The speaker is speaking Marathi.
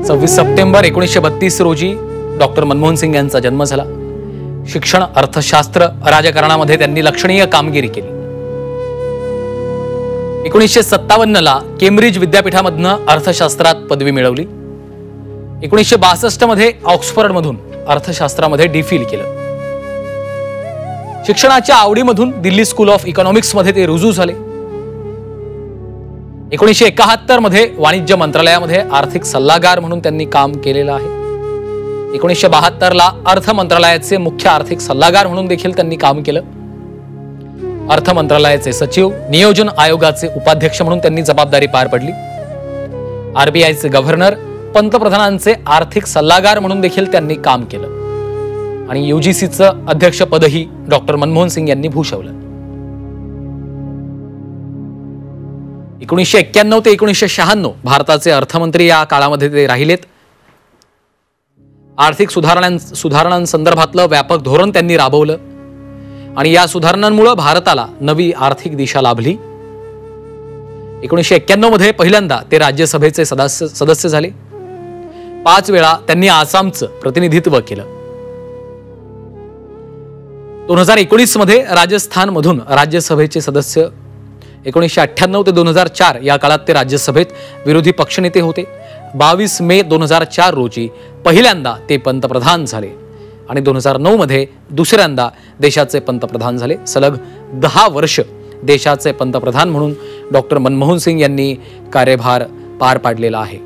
26 सप्टेंबर 1932 रोजी डॉक्टर मनमोहन सिंग यांचा जन्म झाला। शिक्षण, अर्थशास्त्र, राजकारणामध्ये त्यांनी लक्षणीय कामगिरी केली। 1957 ला केम्ब्रिज विद्यापीठामधनं अर्थशास्त्रात पदवी मिळवली। 1962 मध्ये ऑक्सफर्ड मधून अर्थशास्त्रामध्ये डी.फिल केलं। शिक्षणाच्या आवडीमधून दिल्ली स्कूल ऑफ इकॉनॉमिक्स मध्ये ते रुजू झाले। 1971 मध्ये वाणिज्य मंत्रालयामध्ये आर्थिक सल्लागार म्हणून त्यांनी काम केलेलं आहे। 1972 ला अर्थ मंत्रालयाचे मुख्य आर्थिक सल्लागार म्हणून देखील त्यांनी काम केलं। अर्थ मंत्रालयाचे सचिव, नियोजन आयोगाचे उपाध्यक्ष म्हणून त्यांनी जबाबदारी पार पडली। आरबीआयचे गव्हर्नर, पंतप्रधानांचे आर्थिक सल्लागार म्हणून देखील त्यांनी काम केलं आणि यूजीसीचं अध्यक्षपदही डॉक्टर मनमोहन सिंग यांनी भूषवलं। 1991 ते 1996 भारताचे अर्थमंत्री या काळामध्ये ते राहिलेत। आर्थिक सुधारणांसंदर्भातलं व्यापक धोरण त्यांनी राबवलं आणि या सुधारणांमुळे भारताला नवी आर्थिक दिशा लाभली। 1991 मध्ये पहिल्यांदा ते राज्यसभेचे सदस्य झाले। 5 वेळा त्यांनी आसामचं प्रतिनिधित्व केलं। 2019 मध्ये राजस्थान मधून राज्यसभेचे सदस्य। 1998 ते 2004 या काळात ते राज्यसभेत विरोधी पक्षनेते होते। 22 मे 2004 रोजी पहिल्यांदा ते पंतप्रधान झाले आणि 2009 मध्ये दुसऱ्यांदा देशाचे पंतप्रधान झाले। सलग 10 वर्ष देशाचे पंतप्रधान म्हणून डॉक्टर मनमोहन सिंग यांनी कार्यभार पार पाडलेला आहे।